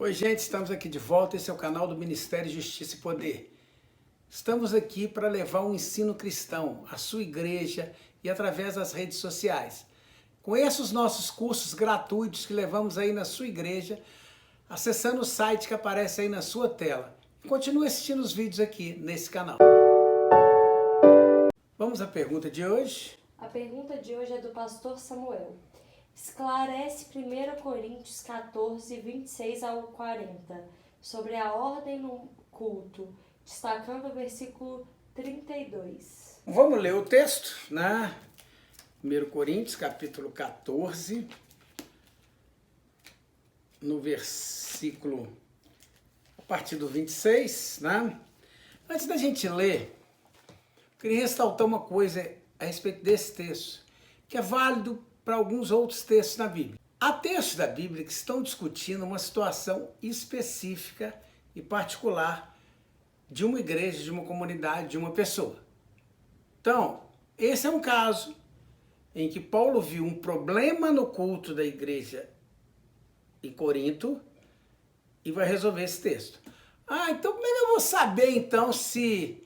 Oi, gente, estamos aqui de volta. Esse é o canal do Ministério Justiça e Poder. Estamos aqui para levar um ensino cristão à sua igreja e através das redes sociais. Conheça os nossos cursos gratuitos que levamos aí na sua igreja, acessando o site que aparece aí na sua tela. Continue assistindo os vídeos aqui nesse canal. Vamos à pergunta de hoje. A pergunta de hoje é do pastor Samuel. Esclarece 1 Coríntios 14, 26 ao 40, sobre a ordem no culto, destacando o versículo 32. Vamos ler o texto, né? 1 Coríntios, capítulo 14, no versículo, a partir do 26, né? Antes da gente ler, eu queria ressaltar uma coisa a respeito desse texto, que é válido para alguns outros textos na Bíblia. Há textos da Bíblia que estão discutindo uma situação específica e particular de uma igreja, de uma comunidade, de uma pessoa. Então, esse é um caso em que Paulo viu um problema no culto da igreja em Corinto e vai resolver esse texto. Então como é que eu vou saber então se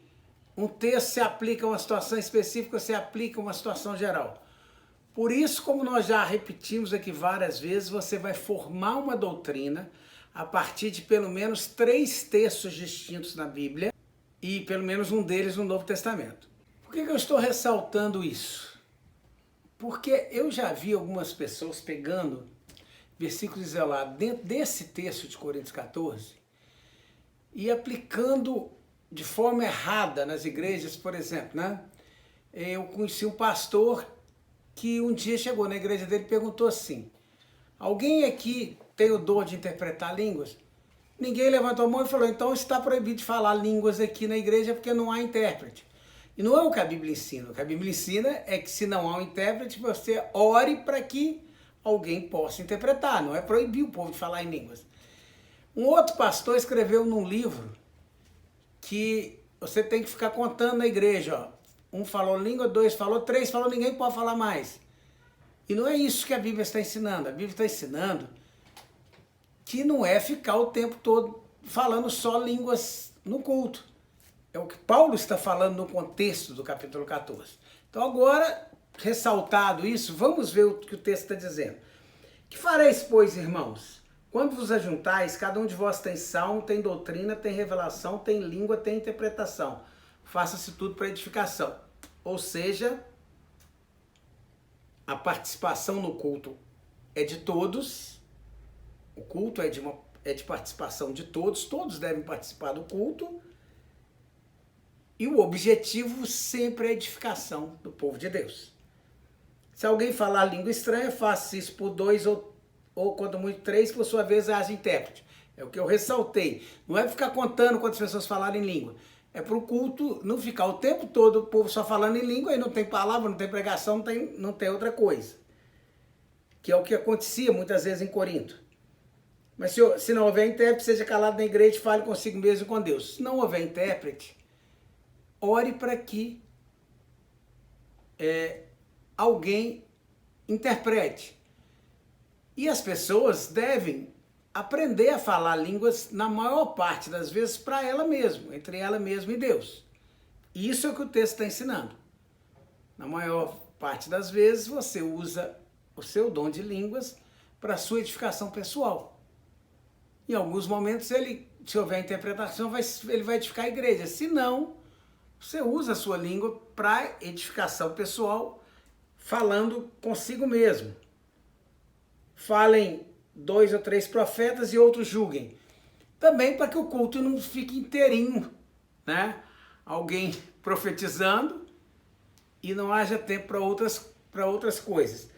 um texto se aplica a uma situação específica ou se aplica a uma situação geral? Por isso, como nós já repetimos aqui várias vezes, você vai formar uma doutrina a partir de pelo menos 3 textos distintos na Bíblia e pelo menos um deles no Novo Testamento. Por que eu estou ressaltando isso? Porque eu já vi algumas pessoas pegando versículos isolados dentro desse texto de Coríntios 14 e aplicando de forma errada nas igrejas, por exemplo, né? Eu conheci um pastor que um dia chegou na igreja dele e perguntou assim: alguém aqui tem o dom de interpretar línguas? Ninguém levantou a mão e falou: então está proibido de falar línguas aqui na igreja porque não há intérprete. E não é o que a Bíblia ensina. O que a Bíblia ensina é que se não há um intérprete, você ore para que alguém possa interpretar. Não é proibir o povo de falar em línguas. Um outro pastor escreveu num livro que você tem que ficar contando na igreja, ó. 1 falou língua, 2 falou, 3 falou, ninguém pode falar mais. E não é isso que a Bíblia está ensinando. A Bíblia está ensinando que não é ficar o tempo todo falando só línguas no culto. É o que Paulo está falando no contexto do capítulo 14. Então agora, ressaltado isso, vamos ver o que o texto está dizendo. Que fareis, pois, irmãos? Quando vos ajuntais, cada um de vós tem salmo, tem doutrina, tem revelação, tem língua, tem interpretação. Faça-se tudo para edificação. Ou seja, a participação no culto é de todos. O culto é de participação de todos. Todos devem participar do culto. E o objetivo sempre é a edificação do povo de Deus. Se alguém falar língua estranha, faça isso por 2 ou quando muito 3, por sua vez, haja intérprete. É o que eu ressaltei. Não é ficar contando quantas pessoas falarem língua. É para o culto não ficar o tempo todo o povo só falando em língua, aí não tem palavra, não tem pregação, não tem outra coisa. Que é o que acontecia muitas vezes em Corinto. Mas se não houver intérprete, seja calado na igreja e fale consigo mesmo e com Deus. Se não houver intérprete, ore para que alguém interprete. E as pessoas devem aprender a falar línguas, na maior parte das vezes, para ela mesma, entre ela mesma e Deus. Isso é o que o texto está ensinando. Na maior parte das vezes, você usa o seu dom de línguas para a sua edificação pessoal. Em alguns momentos, se houver interpretação, ele vai edificar a igreja. Se não, você usa a sua língua para edificação pessoal, falando consigo mesmo. Falem 2 ou 3 profetas e outros julguem. Também para que o culto não fique inteirinho, né? Alguém profetizando e não haja tempo para outras coisas.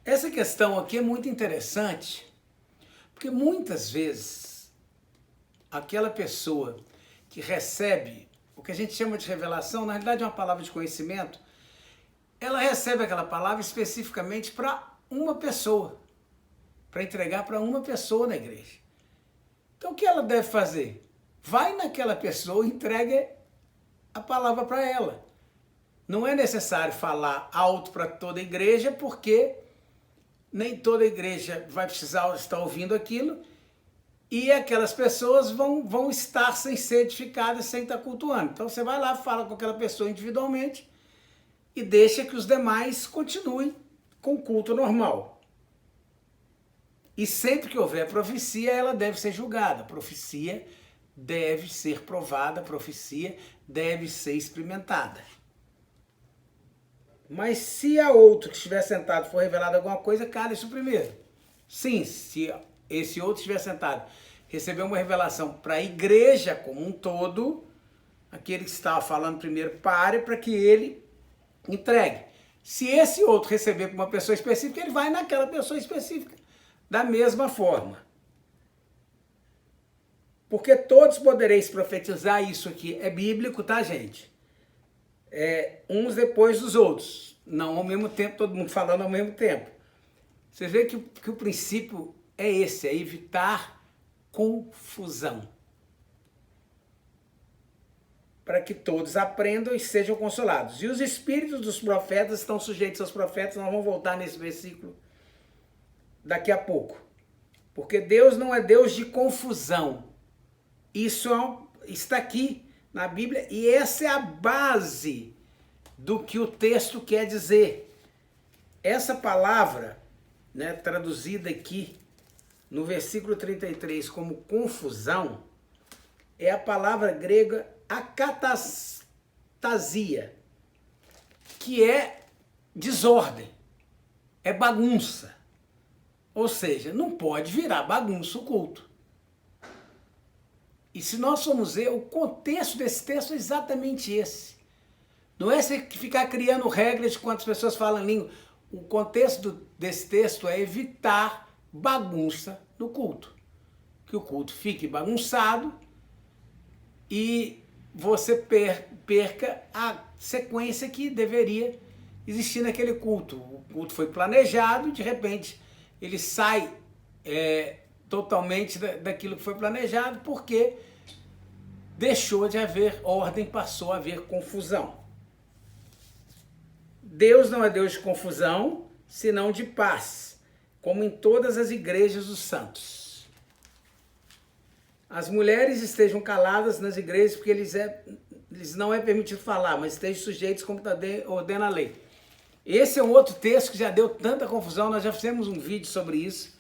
Essa questão aqui é muito interessante, porque muitas vezes aquela pessoa que recebe o que a gente chama de revelação, na realidade é uma palavra de conhecimento, ela recebe aquela palavra especificamente para uma pessoa, para entregar para uma pessoa na igreja. Então o que ela deve fazer? Vai naquela pessoa e entregue a palavra para ela. Não é necessário falar alto para toda a igreja, porque nem toda a igreja vai precisar estar ouvindo aquilo, e aquelas pessoas vão estar sem ser edificadas, sem estar cultuando. Então você vai lá, fala com aquela pessoa individualmente e deixa que os demais continuem com o culto normal. E sempre que houver profecia, ela deve ser julgada. Profecia deve ser provada, profecia deve ser experimentada. Mas se a outro que estiver sentado for revelado alguma coisa, cale isso primeiro. Sim, se esse outro estiver sentado, receber uma revelação para a igreja como um todo, aquele que estava falando primeiro pare para que ele entregue. Se esse outro receber para uma pessoa específica, ele vai naquela pessoa específica, da mesma forma. Porque todos podereis profetizar, isso aqui é bíblico, tá, gente? Uns depois dos outros, não ao mesmo tempo, todo mundo falando ao mesmo tempo. Você vê que o princípio é esse, é evitar confusão. Para que todos aprendam e sejam consolados. E os espíritos dos profetas estão sujeitos aos profetas, nós vamos voltar nesse versículo daqui a pouco. Porque Deus não é Deus de confusão. Isso está aqui na Bíblia e essa é a base do que o texto quer dizer. Essa palavra, né, traduzida aqui no versículo 33 como confusão, é a palavra grega akatastasia, que é desordem, é bagunça. Ou seja, não pode virar bagunça o culto. E se nós formos ver, o contexto desse texto é exatamente esse. Não é você ficar criando regras de quantas pessoas falam língua. O contexto desse texto é evitar bagunça no culto. Que o culto fique bagunçado e você perca a sequência que deveria existir naquele culto. O culto foi planejado e de repente ele sai totalmente daquilo que foi planejado porque deixou de haver ordem, passou a haver confusão. Deus não é Deus de confusão, senão de paz, como em todas as igrejas dos santos. As mulheres estejam caladas nas igrejas porque eles não é permitido falar, mas estejam sujeitos como ordena a lei. Esse é um outro texto que já deu tanta confusão, nós já fizemos um vídeo sobre isso,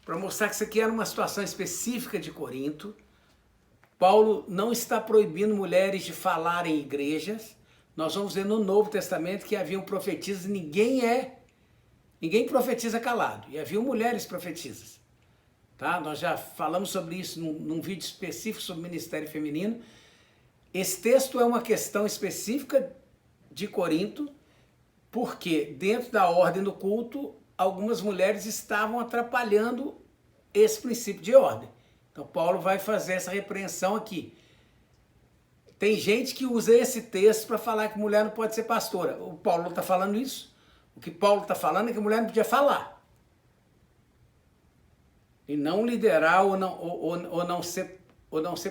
para mostrar que isso aqui era uma situação específica de Corinto. Paulo não está proibindo mulheres de falar em igrejas. Nós vamos ver no Novo Testamento que haviam profetisas e ninguém profetiza calado. E haviam mulheres profetisas. Tá? Nós já falamos sobre isso num vídeo específico sobre o ministério feminino. Esse texto é uma questão específica de Corinto, porque dentro da ordem do culto, algumas mulheres estavam atrapalhando esse princípio de ordem. Então Paulo vai fazer essa repreensão aqui. Tem gente que usa esse texto para falar que mulher não pode ser pastora. O Paulo não está falando isso. O que Paulo está falando é que a mulher não podia falar. E não liderar ou não ser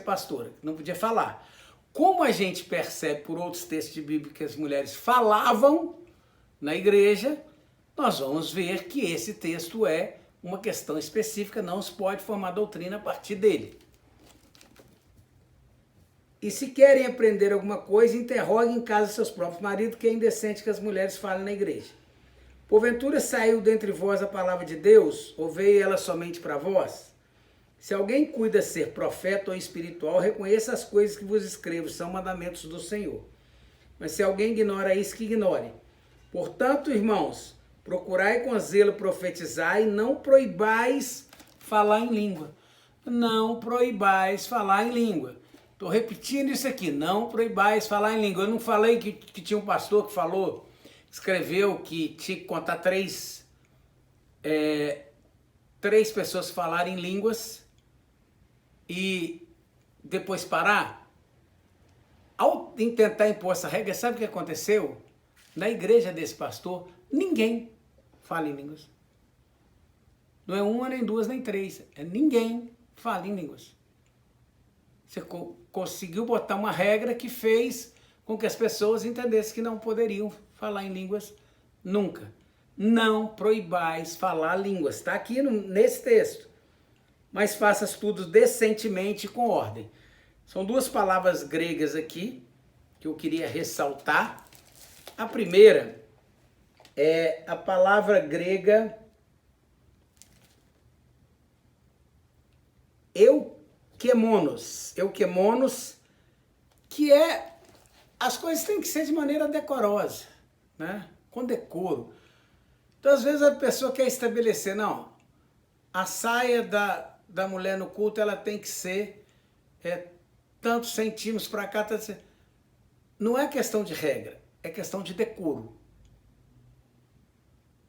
pastora. Não podia falar. Como a gente percebe por outros textos de Bíblia que as mulheres falavam na igreja, nós vamos ver que esse texto é uma questão específica, não se pode formar doutrina a partir dele. E se querem aprender alguma coisa, interroguem em casa seus próprios maridos, que é indecente que as mulheres falem na igreja. Porventura saiu dentre vós a palavra de Deus, ou veio ela somente para vós? Se alguém cuida ser profeta ou espiritual, reconheça as coisas que vos escrevo, são mandamentos do Senhor. Mas se alguém ignora isso, que ignore. Portanto, irmãos, procurai com zelo profetizar e não proibais falar em língua. Não proibais falar em língua. Estou repetindo isso aqui, não proibais falar em língua. Eu não falei que tinha um pastor que falou, escreveu que tinha que contar três pessoas falarem em línguas e depois parar? Ao tentar impor essa regra, sabe o que aconteceu? Na igreja desse pastor, ninguém fala em línguas. Não é uma, nem duas, nem três. É ninguém fala em línguas. Você conseguiu botar uma regra que fez com que as pessoas entendessem que não poderiam falar em línguas nunca. Não proibais falar línguas. Está aqui nesse texto. mas faças tudo decentemente e com ordem. São duas palavras gregas aqui que eu queria ressaltar. A primeira é a palavra grega eukemonos, que é, as coisas têm que ser de maneira decorosa, né? Com decoro. Então, às vezes, a pessoa quer estabelecer, não, a saia da mulher no culto, ela tem que ser tantos centímetros para cá, não é questão de regra, é questão de decoro.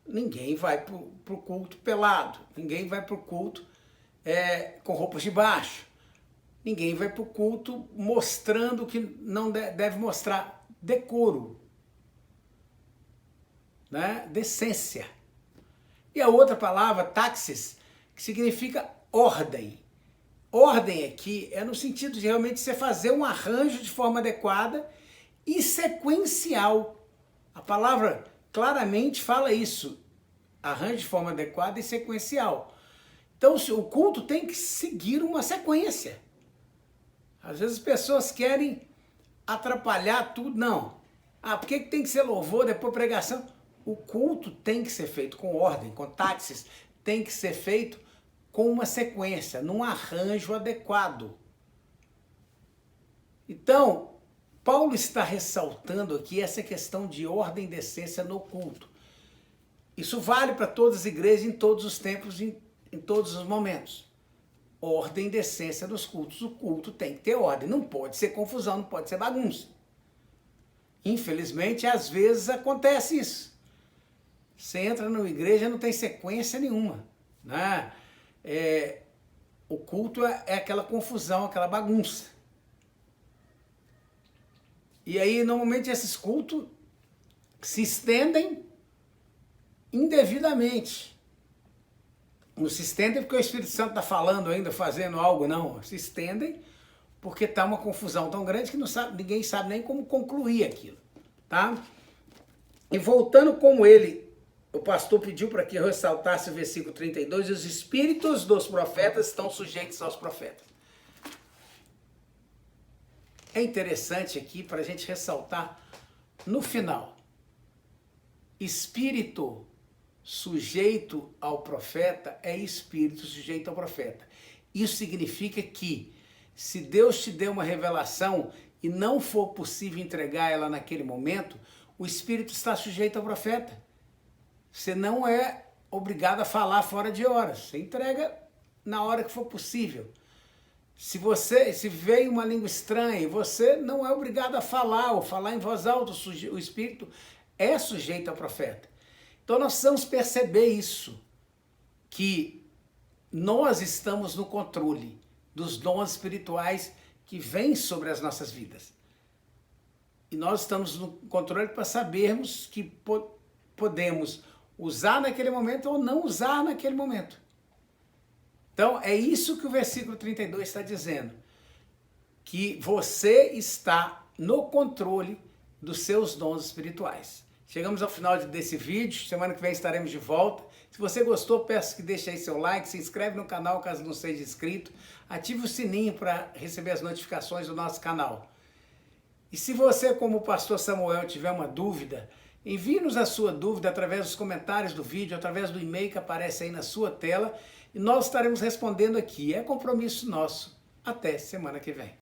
Ninguém vai para o culto pelado, ninguém vai para o culto com roupas de baixo, ninguém vai para o culto mostrando o que não deve mostrar. Decoro, né? Decência. E a outra palavra, taxis, que significa ordem. Ordem aqui é no sentido de realmente você fazer um arranjo de forma adequada e sequencial. A palavra claramente fala isso, arranjo de forma adequada e sequencial. Então o culto tem que seguir uma sequência. Às vezes as pessoas querem atrapalhar tudo, não. Por que tem que ser louvor, depois pregação? O culto tem que ser feito com ordem, com táxis, tem que ser feito com uma sequência, num arranjo adequado. Então, Paulo está ressaltando aqui essa questão de ordem e decência no culto. Isso vale para todas as igrejas, em todos os tempos, em todos os momentos. Ordem e decência nos cultos. O culto tem que ter ordem. Não pode ser confusão, não pode ser bagunça. Infelizmente, às vezes acontece isso. Você entra numa igreja e não tem sequência nenhuma, né? O culto é aquela confusão, aquela bagunça. E aí, normalmente, esses cultos se estendem indevidamente. Não se estendem porque o Espírito Santo está falando ainda, fazendo algo, não. Se estendem porque está uma confusão tão grande que ninguém sabe nem como concluir aquilo, tá? E voltando como o pastor pediu para que eu ressaltasse o versículo 32, os espíritos dos profetas estão sujeitos aos profetas. É interessante aqui para a gente ressaltar no final. Espírito sujeito ao profeta é espírito sujeito ao profeta. Isso significa que se Deus te deu uma revelação e não for possível entregar ela naquele momento, o espírito está sujeito ao profeta. Você não é obrigado a falar fora de horas. Você entrega na hora que for possível. Se veio uma língua estranha, você não é obrigado a falar ou falar em voz alta. O espírito é sujeito ao profeta. Então nós precisamos perceber isso, que nós estamos no controle dos dons espirituais que vêm sobre as nossas vidas. E nós estamos no controle para sabermos que podemos usar naquele momento ou não usar naquele momento. Então, é isso que o versículo 32 está dizendo. Que você está no controle dos seus dons espirituais. Chegamos ao final desse vídeo. Semana que vem estaremos de volta. Se você gostou, peço que deixe aí seu like, se inscreve no canal caso não seja inscrito. Ative o sininho para receber as notificações do nosso canal. E se você, como o pastor Samuel, tiver uma dúvida, envie-nos a sua dúvida através dos comentários do vídeo, através do e-mail que aparece aí na sua tela, e nós estaremos respondendo aqui. É compromisso nosso. Até semana que vem.